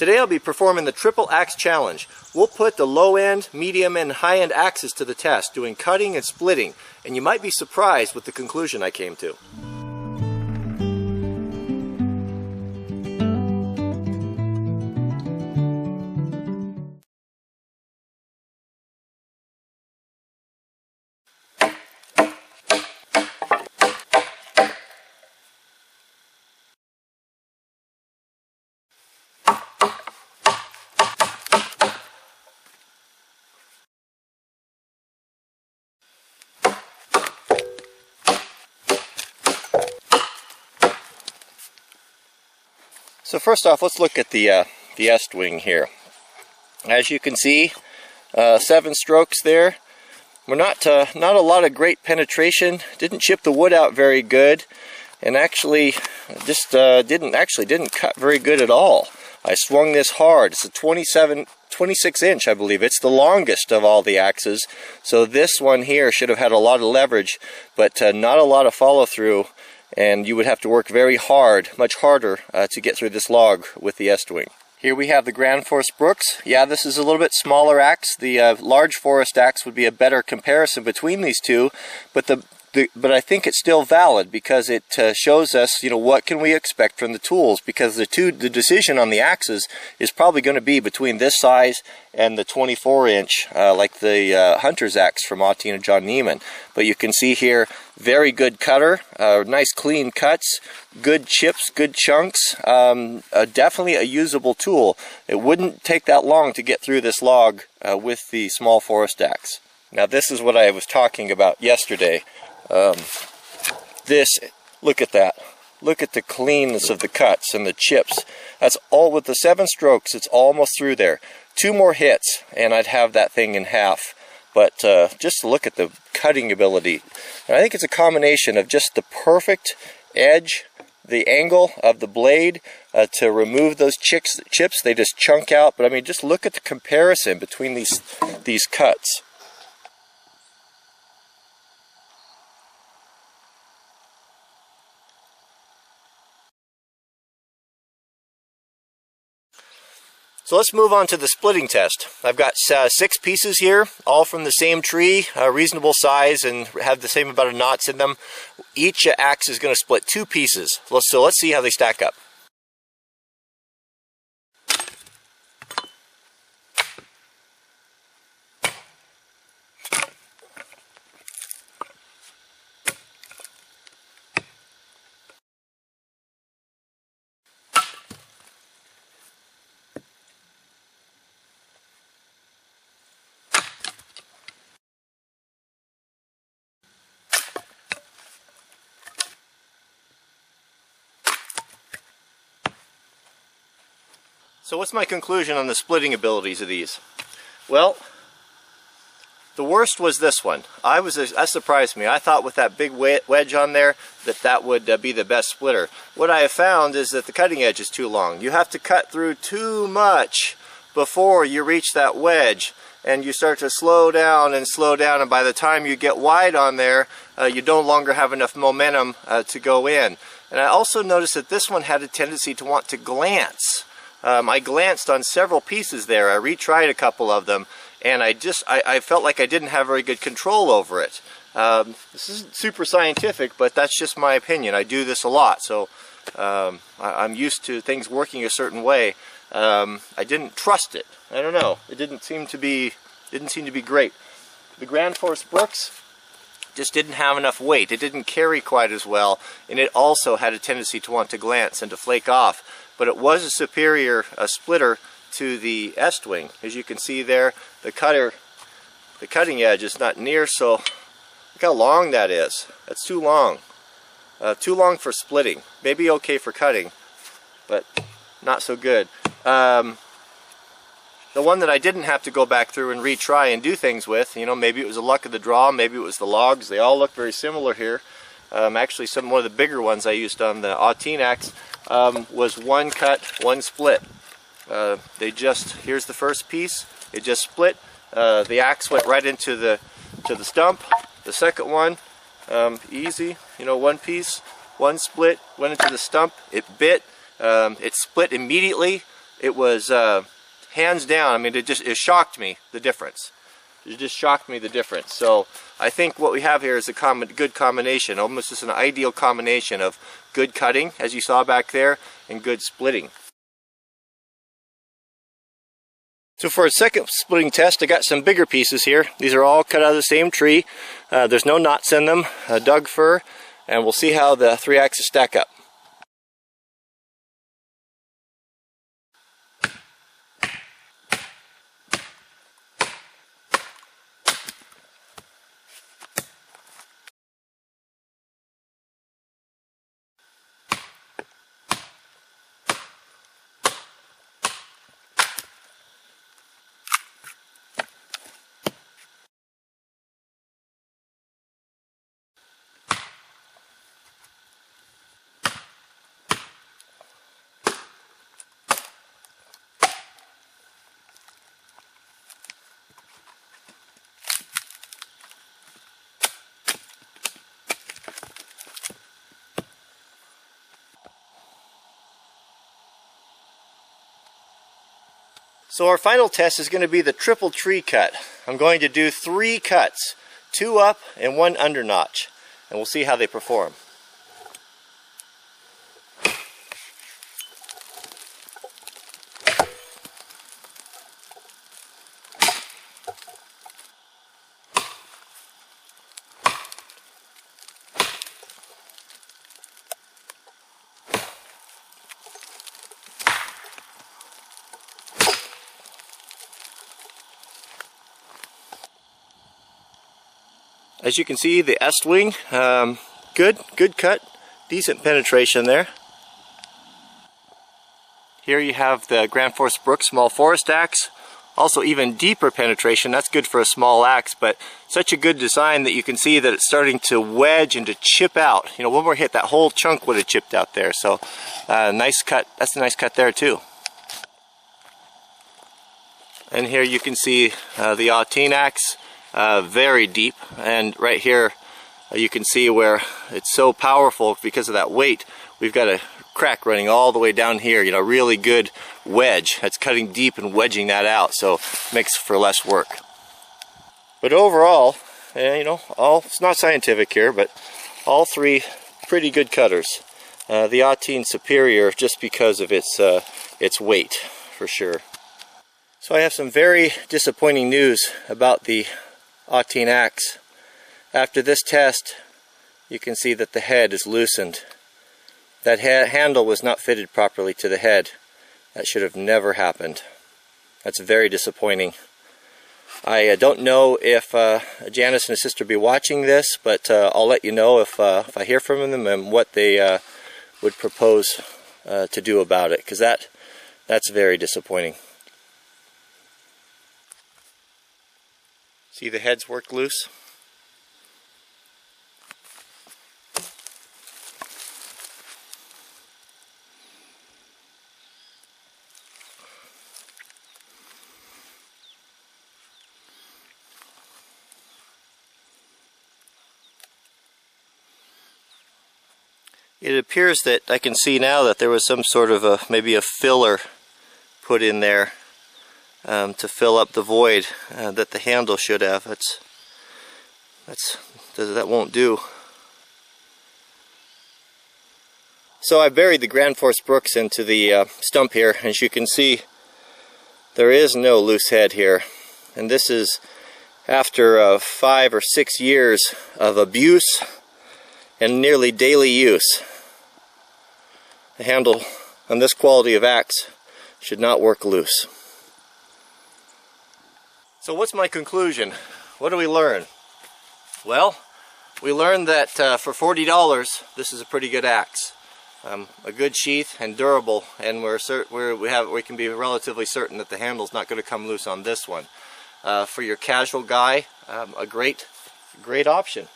Today I'll be performing the triple axe challenge. We'll put the low end, medium and high end axes to the test, doing cutting and splitting, and you might be surprised with the conclusion I came to. So first off, let's look at the S-wing here. As you can see, 7 strokes there. We're not a lot of great penetration. Didn't chip the wood out very good, and actually just didn't cut very good at all. I swung this hard. It's a 26 inch, I believe. It's the longest of all the axes. So this one here should have had a lot of leverage, but not a lot of follow through. And you would have to work very hard, much harder, to get through this log with the S-wing. Here we have the Grand Forest Brooks. Yeah, this is a little bit smaller axe. The large forest axe would be a better comparison between these two, but but I think it's still valid because it shows us, what can we expect from the tools, because the decision on the axes is probably going to be between this size and the 24 inch, like the Hunter's axe from Autine and John Neiman. But you can see here, very good cutter, nice clean cuts, good chips, good chunks, definitely a usable tool. It wouldn't take that long to get through this log with the small forest axe. Now this is what I was talking about yesterday. Look at that. Look at the cleanness of the cuts and the chips. That's all with the 7 strokes. It's almost through there. 2 more hits and I'd have that thing in half. But just look at the cutting ability. And I think it's a combination of just the perfect edge, the angle of the blade to remove those chips. They just chunk out. But I mean, just look at the comparison between these cuts. So let's move on to the splitting test. I've got 6 pieces here, all from the same tree, reasonable size, and have the same amount of knots in them. Each axe is going to split 2 pieces. So let's see how they stack up. So what's my conclusion on the splitting abilities of these? Well, the worst was this one. That surprised me. I thought with that big wedge on there that would be the best splitter. What I have found is that the cutting edge is too long. You have to cut through too much before you reach that wedge, and you start to slow down, and by the time you get wide on there, you no longer have enough momentum to go in. And I also noticed that this one had a tendency to want to glance. I glanced on several pieces there. I retried a couple of them, and I felt like I didn't have very good control over it. This isn't super scientific, but that's just my opinion. I do this a lot, so I'm used to things working a certain way. I didn't trust it. I don't know. It didn't seem to be great. The Grand Forest Brooks just didn't have enough weight. It didn't carry quite as well, and it also had a tendency to want to glance and to flake off. But it was a superior splitter to the S-wing. As you can see there, the cutting edge is not near so. Look how long that is. That's too long. Too long for splitting. Maybe okay for cutting, but not so good. The one that I didn't have to go back through and retry and do things with, maybe it was the luck of the draw, maybe it was the logs. They all look very similar here. Actually, one of the bigger ones I used on the Autine axe was 1 cut, 1 split. Here's the first piece. It just split. The axe went right into the stump. The second one, easy. 1 piece, 1 split, went into the stump. It bit. It split immediately. it was hands down. I mean, it shocked me, the difference. It just shocked me, the difference. So I think what we have here is a good combination, almost just an ideal combination of good cutting, as you saw back there, and good splitting. So for a second splitting test, I got some bigger pieces here. These are all cut out of the same tree. There's no knots in them, Doug fir, and we'll see how the 3 axes stack up. So our final test is going to be the triple tree cut. I'm going to do 3 cuts, 2 up and 1 under notch, and we'll see how they perform. As you can see, the est wing, good cut, decent penetration there. Here you have the Grand Forest Brook small forest axe, also even deeper penetration. That's good for a small axe, but such a good design that you can see that it's starting to wedge and to chip out. You know, one more hit, that whole chunk would have chipped out there. So nice cut. That's a nice cut there too. And here you can see the 18 axe. Very deep, and right here you can see where it's so powerful because of that weight. We've got a crack running all the way down here, you know, really good wedge that's cutting deep and wedging that out, so makes for less work. But overall, you know, it's not scientific here, but all 3 pretty good cutters. The 18 superior just because of its weight, for sure. So I have some very disappointing news about the 18 axe. After this test, you can see that the head is loosened. That handle was not fitted properly to the head. That should have never happened. That's very disappointing. I don't know if Janice and his sister will be watching this, but I'll let you know if I hear from them and what they would propose to do about it, because that's very disappointing. See, the head's worked loose. It appears that I can see now that there was some sort of maybe a filler put in there to fill up the void that the handle should have. That won't do. So I buried the Grand Forest Brooks into the stump here, and as you can see, there is no loose head here. And this is after 5 or 6 years of abuse and nearly daily use. The handle on this quality of axe should not work loose. So what's my conclusion? What do we learn? Well, we learned that for $40 this is a pretty good axe. A good sheath and durable, and we can be relatively certain that the handle's not going to come loose on this one. For your casual guy, a great option.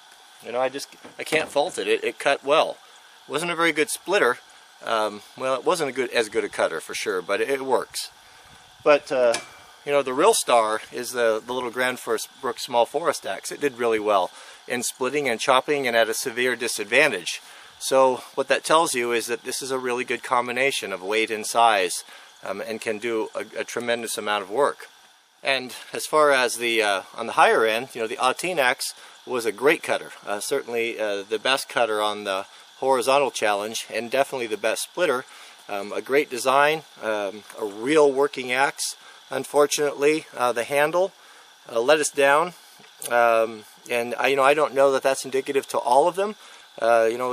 You know, I can't fault it. It cut well. It wasn't a very good splitter. Well, it wasn't as good a cutter for sure, but it works. But you know, the real star is the little Grand Forest Brook small forest axe. It did really well in splitting and chopping and at a severe disadvantage. So what that tells you is that this is a really good combination of weight and size and can do a tremendous amount of work. And as far as the on the higher end, the Auteen axe was a great cutter. Certainly the best cutter on the horizontal challenge, and definitely the best splitter. A great design, a real working axe. Unfortunately, the handle let us down, and I don't know that that's indicative to all of them.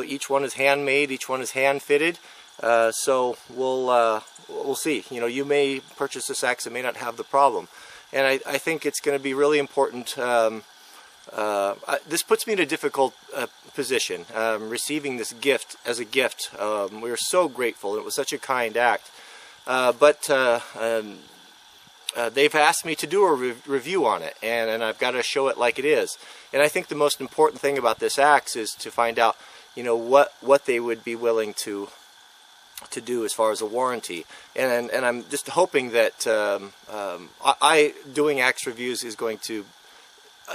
Each one is handmade, each one is hand fitted. So we'll see. You may purchase this axe and may not have the problem, and I think it's going to be really important. This puts me in a difficult position, receiving this gift as a gift. We are so grateful. It was such a kind act, but they've asked me to do a review on it, and I've got to show it like it is. And I think the most important thing about this axe is to find out, what they would be willing to do as far as a warranty. And I'm just hoping that doing axe reviews is going to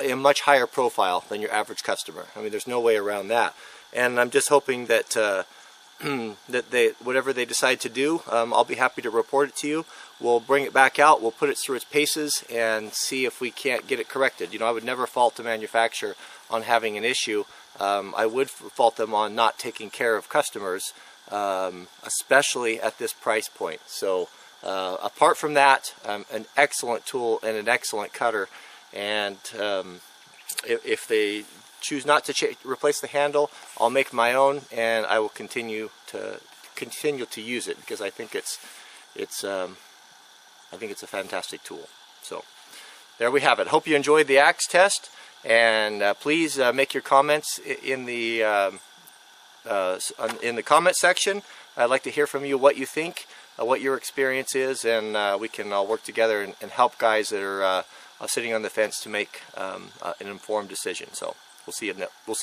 a much higher profile than your average customer. I mean, there's no way around that. And I'm just hoping that that whatever they decide to do, I'll be happy to report it to you. We'll bring it back out, we'll put it through its paces and see if we can't get it corrected. I would never fault the manufacturer on having an issue. I would fault them on not taking care of customers, especially at this price point. So apart from that, an excellent tool and an excellent cutter. And if they choose not to replace the handle, I'll make my own, and I will continue to use it, because I think it's a fantastic tool. So there we have it. Hope you enjoyed the axe test, and please make your comments in the comment section. I'd like to hear from you what you think, what your experience is, and we can all work together and help guys that are sitting on the fence to make an informed decision. So we'll see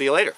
you later.